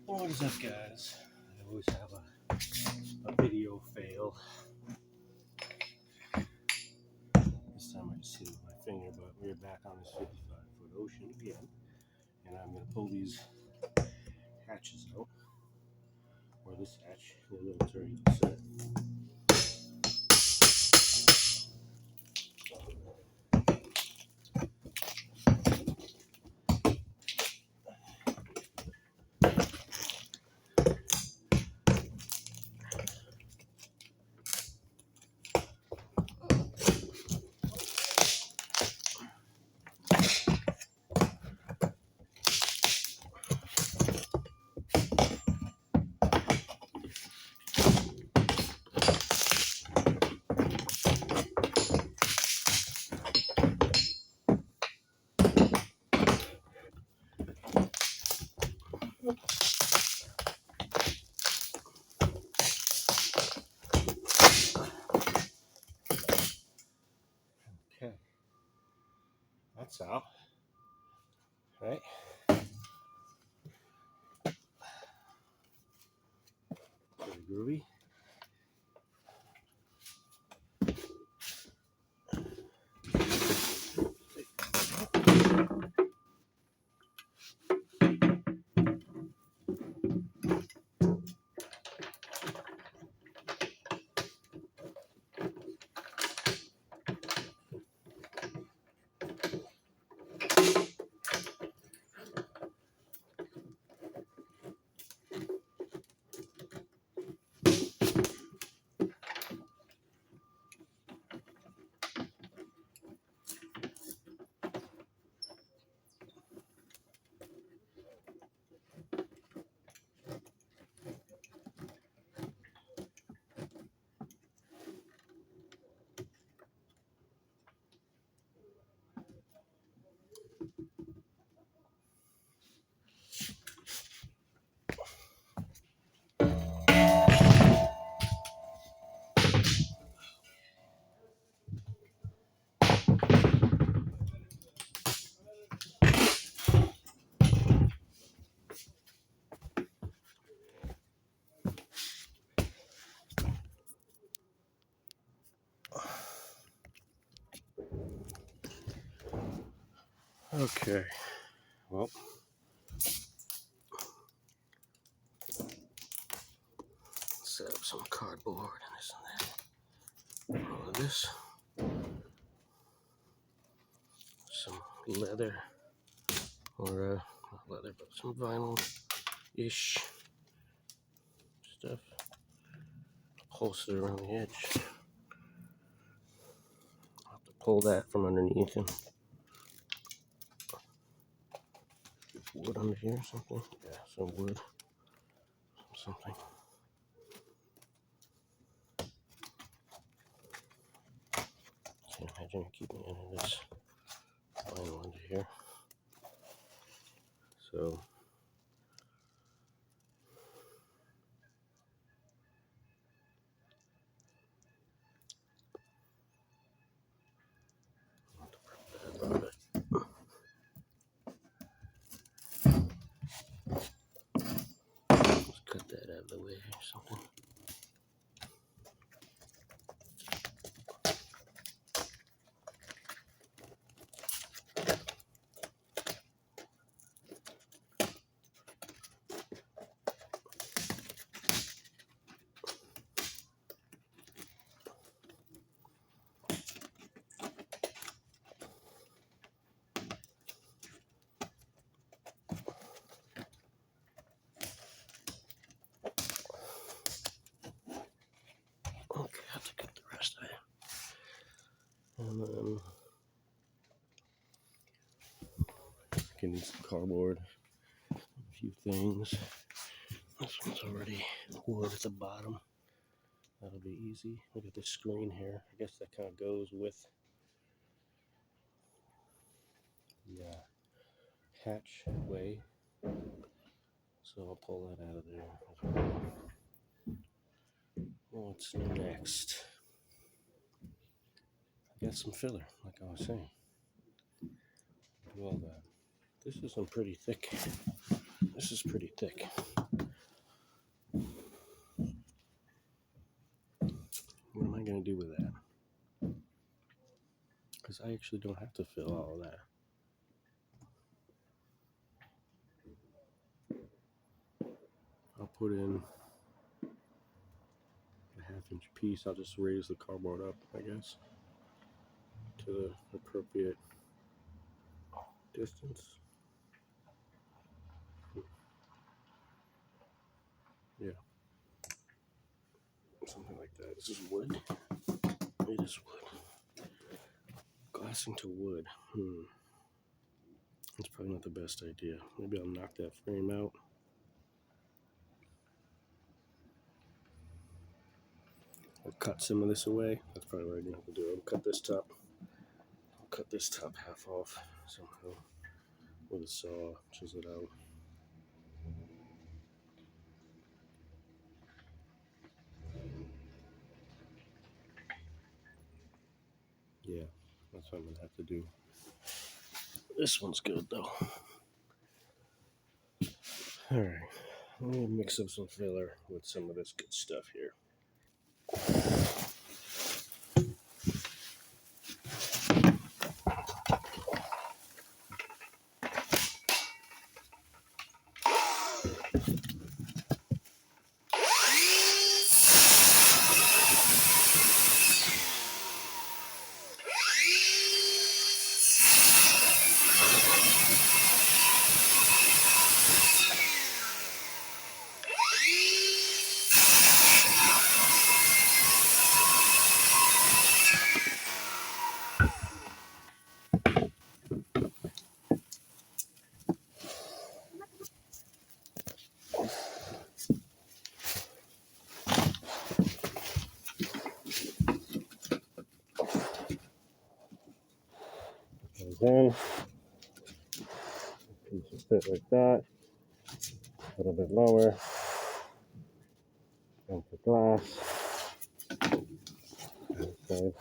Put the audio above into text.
What is up, guys? I always have a video fail. This time I just hit with my finger, but we're back on this 55-foot ocean again. And I'm going to pull these hatches out, or this hatch, the little turret set. Okay, that's out. Right? Pretty groovy. Okay, well, set up some cardboard and this and that. All of this. Some leather, or not leather, but some vinyl-ish stuff. Holster around the edge. I'll have to pull that from underneath and wood under here or something. Yeah, some wood. Something. Can't imagine keeping any of this vinyl under here. So let's cut that out of the way or something. Okay, I have to cut the rest of it. And then I can need some cardboard, a few things. This one's already wood at the bottom. That'll be easy. Look at this screen here. I guess that kind of goes with the hatchway. So I'll pull that out of there as well. What's next? I got some filler, like I was saying. Do all that. This is some pretty thick This is pretty thick. What am I going to do with that? Because I actually don't have to fill all of that. I'll put in a 1/2-inch piece. I'll just raise the cardboard up, I guess, to the appropriate distance. Yeah. Something like that. This is wood. It is wood. Glassing to wood. That's probably not the best idea. Maybe I'll knock that frame out. Or cut some of this away. That's probably what I'm going to have to do. I'll cut this top half off somehow with a saw, chisel it out. Yeah, that's what I'm going to have to do. This one's good though. Alright, I'm going to mix up some filler with some of this good stuff here. In. Piece will fit like that. A little bit lower. And for glass. Okay.